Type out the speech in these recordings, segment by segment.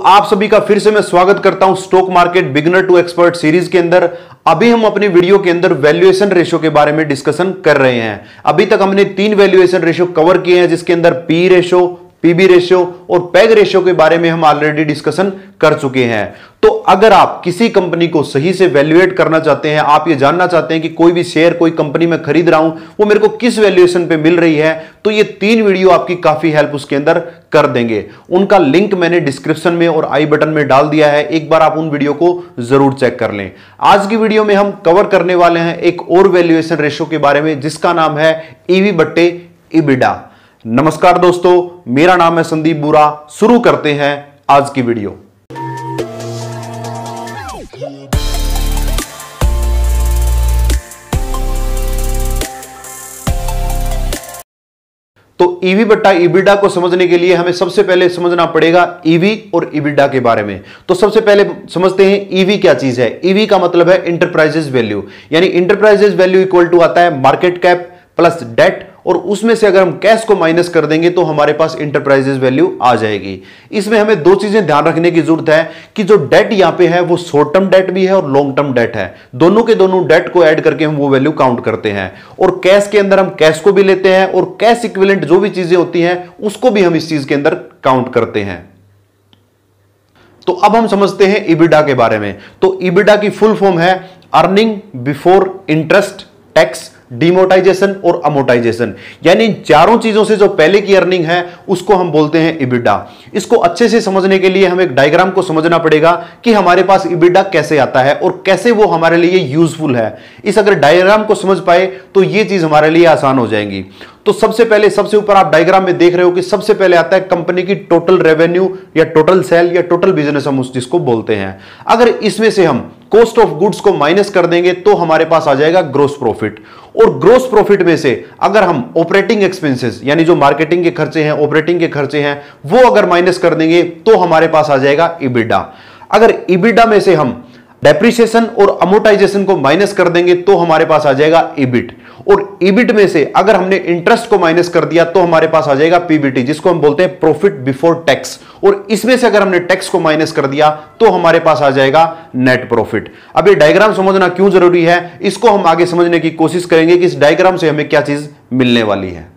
आप सभी का फिर से मैं स्वागत करता हूं stock market beginner to expert series के अंदर। अभी हम अपनी वीडियो के अंदर वैल्यूएशन रेशियो के बारे में डिस्कशन कर रहे हैं। अभी तक हमने 3 वैल्यूएशन रेशियो कवर किए हैं, जिसके अंदर पी रेशियो, पीबी रेशियो और पैग रेशियो के बारे में हम ऑलरेडी डिस्कशन कर चुके हैं। तो अगर आप किसी कंपनी को सही से वैल्यूएट करना चाहते हैं, आप ये जानना चाहते हैं कि कोई भी शेयर कोई कंपनी में खरीद रहा हूं वो मेरे को किस वैल्यूएशन पे मिल रही है, तो ये 3 वीडियो आपकी काफी हेल्प उसके अंदर कर देंगे। उनका लिंक मैंने डिस्क्रिप्शन में और आई बटन में डाल दिया है, एक बार आप उन वीडियो को जरूर चेक कर लें। आज की वीडियो में हम कवर करने वाले हैं एक और वैल्यूएशन रेशियो के बारे में, जिसका नाम है ईवी बट्टे इबिडा। नमस्कार दोस्तों, मेरा नाम है संदीप बुरा। शुरू करते हैं आज की वीडियो। तो ईवी बट्टा इबिडा को समझने के लिए हमें सबसे पहले समझना पड़ेगा ईवी और इबिडा के बारे में। तो सबसे पहले समझते हैं ईवी क्या चीज है। ईवी का मतलब है इंटरप्राइजेज वैल्यू, यानी इंटरप्राइजेज वैल्यू इक्वल टू आता है मार्केट कैप प्लस डेट, और उसमें से अगर हम कैश को माइनस कर देंगे तो हमारे पास इंटरप्राइजेज वैल्यू आ जाएगी। इसमें हमें 2 चीजें ध्यान रखने की जरूरत है कि जो डेट यहां पे है वो शॉर्ट टर्म डेट भी है और लॉन्ग टर्म डेट है। दोनों के दोनों डेट को ऐड करके हम वो वैल्यू काउंट करते हैं। और कैश के अंदर हम कैश को भी लेते हैं और कैश इक्विवेलेंट जो भी चीजें होती हैं उसको भी हम इस चीज के अंदर काउंट करते हैं। तो अब हम समझते हैं इबिडा के बारे में। तो इबिडा की फुल फॉर्म है अर्निंग बिफोर इंटरेस्ट, टैक्स, डिमोटाइजेशन और अमोटाइजेशन, यानी इन चारों चीजों से जो पहले की अर्निंग है उसको हम बोलते हैं इबिडा। इसको अच्छे से समझने के लिए हमें एक डायग्राम को समझना पड़ेगा कि हमारे पास इबिडा कैसे आता है और कैसे वो हमारे लिए यूजफुल है। इस अगर डायग्राम को समझ पाए तो ये चीज हमारे लिए आसान हो जाएंगी। तो सबसे पहले सबसे ऊपर आप डायग्राम में देख रहे हो कि सबसे पहले आता है कंपनी की टोटल रेवेन्यू या टोटल सेल या टोटल बिजनेस हम उस जिसको बोलते हैं। अगर इसमें से हम कॉस्ट ऑफ गुड्स को माइनस कर देंगे तो हमारे पास आ जाएगा ग्रोस प्रॉफिट। और ग्रोस प्रॉफिट में से अगर हम ऑपरेटिंग एक्सपेंसेस यानी जो मार्केटिंग के खर्चे हैं, ऑपरेटिंग के खर्चे हैं, वो अगर माइनस कर देंगे तो हमारे पास आ जाएगा इबिडा। अगर इबिडा में से हम डेप्रिसिएशन और अमोटाइजेशन को माइनस कर देंगे तो हमारे पास आ जाएगा इबिट। और इबिट में से अगर हमने इंटरेस्ट को माइनस कर दिया तो हमारे पास आ जाएगा पीबीटी, जिसको हम बोलते हैं प्रॉफिट बिफोर टैक्स। और इसमें से अगर हमने टैक्स को माइनस कर दिया तो हमारे पास आ जाएगा नेट प्रॉफिट। अब ये डायग्राम समझना क्यों जरूरी है, इसको हम आगे समझने की कोशिश करेंगे कि इस डायग्राम से हमें क्या चीज मिलने वाली है।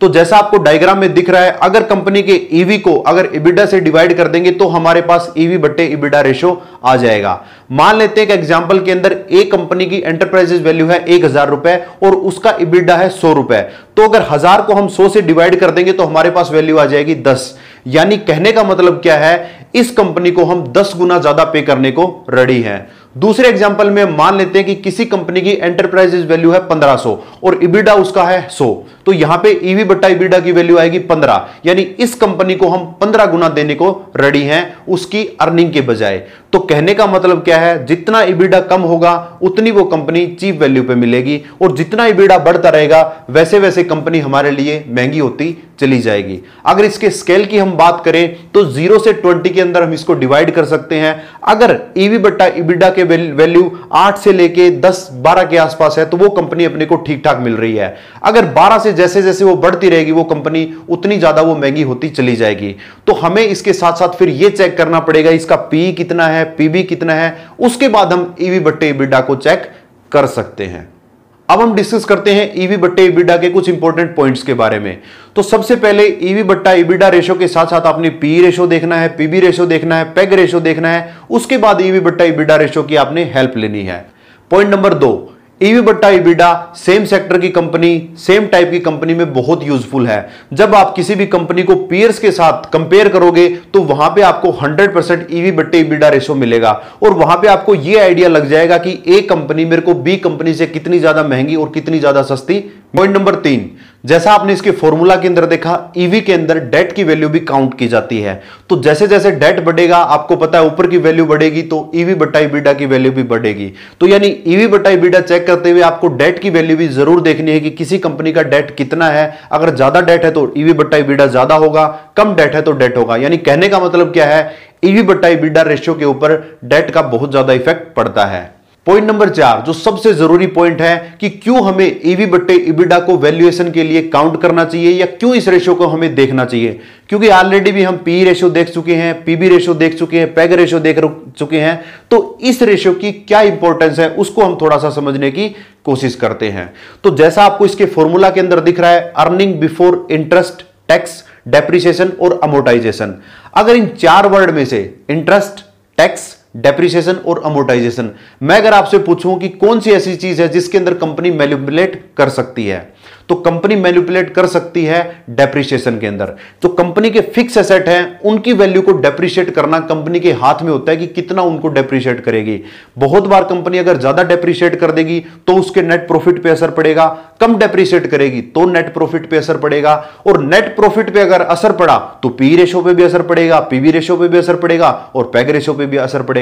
तो जैसा आपको डायग्राम में दिख रहा है, अगर कंपनी के ईवी को अगर इबिडा से डिवाइड कर देंगे तो हमारे पास ईवी बट्टे इबिडा रेशियो आ जाएगा। मान लेते हैं कि एग्जांपल के अंदर एक कंपनी की एंटरप्राइजेज वैल्यू है 1000 रुपए और उसका इबिडा है 100 रुपए। तो अगर 1000 को हम 100 से डिवाइड कर देंगे तो हमारे पास वैल्यू आ जाएगी 10। यानी कहने का मतलब क्या है, इस कंपनी को हम 10 गुना ज्यादा पे करने को रेडी हैं। दूसरे एग्जांपल में मान लेते हैं कि किसी कंपनी की एंटरप्राइजेज वैल्यू है 1500 और इबिडा उसका है 100, तो यहां पे ईवी बट्टा इबिडा की वैल्यू आएगी 15, यानी इस कंपनी को हम 15 गुना देने को रेडी हैं उसकी अर्निंग के बजाय। तो कहने का मतलब क्या है, जितना इबिडा कम होगा उतनी वो कंपनी चीप वैल्यू पे मिलेगी और जितना इबिडा बढ़ता रहेगा वैसे वैसे कंपनी हमारे लिए महंगी होती चली जाएगी। अगर इसके स्केल की हम बात करें तो 0 से 20 के अंदर हम इसको डिवाइड कर सकते हैं। अगर ईवी बट्टा इबिडा के वैल्यू 8 से लेके 10-12 के आसपास है तो वो कंपनी अपने को ठीक ठाक मिल रही है। अगर 12 से जैसे जैसे वो बढ़ती रहेगी वो कंपनी उतनी ज्यादा वो महंगी होती चली जाएगी। तो हमें इसके साथ साथ फिर ये चेक करना पड़ेगा इसका पी कितना है, पीबी कितना है, उसके बाद हम ईवी बट्टे इबिडा को चेक कर सकते हैं। अब हम डिस्कस करते हैं ईवी बट्टे इबिडा के कुछ इंपॉर्टेंट पॉइंट्स के बारे में। तो सबसे पहले ईवी बट्टा इबिडा रेशियो के साथ साथ आपने पी रेशियो देखना है, पीबी रेशियो देखना है, पेग रेशियो देखना है, उसके बाद ईवी बट्टा इबिडा रेशियो की आपने हेल्प लेनी है। पॉइंट नंबर 2, ईवी बट्टा इबिडा सेम सेक्टर की कंपनी, सेम टाइप की कंपनी में बहुत यूजफुल है। जब आप किसी भी कंपनी को पीयर्स के साथ कंपेयर करोगे तो वहां पे आपको 100% ईवी बट्टे इबिडा रेशियो मिलेगा और वहां पे आपको ये आइडिया लग जाएगा कि ए कंपनी मेरे को बी कंपनी से कितनी ज्यादा महंगी और कितनी ज्यादा सस्ती। पॉइंट नंबर 3, जैसा आपने इसके फॉर्मूला के अंदर देखा, ईवी के अंदर डेट की वैल्यू भी काउंट की जाती है। तो जैसे जैसे डेट बढ़ेगा आपको पता है ऊपर की वैल्यू बढ़ेगी तो ईवी बट्टा इबिडा की वैल्यू भी बढ़ेगी। तो यानी ईवी बट्टा इबिडा चेक करते हुए आपको डेट की वैल्यू भी जरूर देखनी है कि किसी कंपनी का डेट कितना है। अगर ज्यादा डेट है तो ईवी बट्टा इबिडा ज्यादा होगा, कम डेट है तो डेट होगा। यानी कहने का मतलब क्या है, ईवी बट्टा इबिडा रेशियो के ऊपर डेट का बहुत ज्यादा इफेक्ट पड़ता है। पॉइंट नंबर 4 जो सबसे जरूरी पॉइंट है कि क्यों हमें ईवी बट्टे इबिडा को वैल्यूएशन के लिए काउंट करना चाहिए या क्यों इस रेशियो को हमें देखना चाहिए, क्योंकि ऑलरेडी भी हम पी रेशियो देख चुके हैं, पीबी रेशियो देख चुके हैं, पैग रेशियो देख चुके हैं। तो इस रेशियो की क्या इंपॉर्टेंस है उसको हम थोड़ा सा समझने की कोशिश करते हैं। तो जैसा आपको इसके फॉर्मूला के अंदर दिख रहा है, earning before interest, tax, depreciation और अमोर्टाइजेशन। अगर इन 4 वर्ड में से इंटरेस्ट, टैक्स, डेप्रिसिएशन और अमोर्टाइजेशन, मैं अगर आपसे पूछूं कि कौन सी ऐसी चीज है जिसके अंदर कंपनी मैनिपुलेट कर सकती है, तो कंपनी मैनिपुलेट कर सकती है डेप्रिसिएशन के अंदर। जो कंपनी के फिक्स एसेट हैं उनकी वैल्यू को डेप्रिशिएट करना कंपनी के हाथ में होता है कि कितना उनको डेप्रिशिएट करेगी। बहुत बार कंपनी अगर ज्यादा डेप्रिशिएट कर देगी तो उसके नेट प्रॉफिट पे असर पड़ेगा, कम डेप्रिशिएट करेगी तो नेट प्रॉफिट पे असर पड़ेगा, और नेट प्रॉफिट पे अगर असर पड़ा तो पी रेशियो पे भी असर पड़ेगा, पीवी रेशियो पे भी असर पड़ेगा और पैग रेशियो पे भी असर पड़ेगा।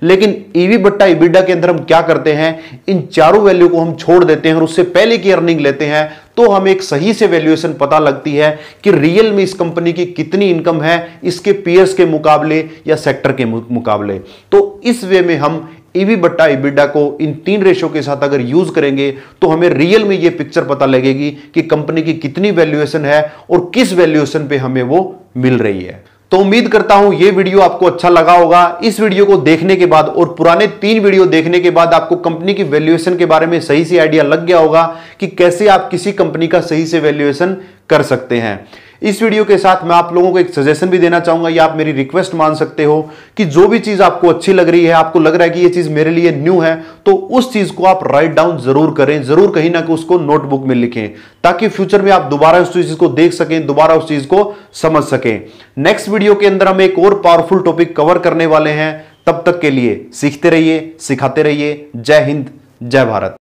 लेकिन ईवी बट्टा इबिडा के अंदर हम क्या करते हैं, इन चारों वैल्यू को हम छोड़ देते हैं और उससे पहले की अर्निंग लेते हैं, तो हमें एक सही से वैल्यूएशन पता लगती है कि रियल में इस कंपनी की कितनी इनकम है इसके पीयर्स के मुकाबले या सेक्टर के मुकाबले। तो इस वे में हम ईवी बट्टा इबिडा को इन 3 रेशियो के साथ अगर यूज करेंगे तो हमें रियल में यह पिक्चर पता लगेगी कि कंपनी की कितनी वैल्यूएशन है और किस वैल्यूएशन पे हमें वो मिल रही है। तो उम्मीद करता हूं ये वीडियो आपको अच्छा लगा होगा। इस वीडियो को देखने के बाद और पुराने 3 वीडियो देखने के बाद आपको कंपनी की वैल्यूएशन के बारे में सही से आइडिया लग गया होगा कि कैसे आप किसी कंपनी का सही से वैल्यूएशन कर सकते हैं। इस वीडियो के साथ मैं आप लोगों को एक सजेशन भी देना चाहूंगा या आप मेरी रिक्वेस्ट मान सकते हो कि जो भी चीज आपको अच्छी लग रही है, आपको लग रहा है कि ये चीज मेरे लिए न्यू है, तो उस चीज को आप राइट डाउन जरूर करें, जरूर कहीं ना कहीं उसको नोटबुक में लिखें, ताकि फ्यूचर में आप दोबारा उस चीज को देख सकें, दोबारा उस चीज को समझ सकें। नेक्स्ट वीडियो के अंदर हम एक और पावरफुल टॉपिक कवर करने वाले हैं। तब तक के लिए सीखते रहिए, सिखाते रहिए। जय हिंद, जय भारत।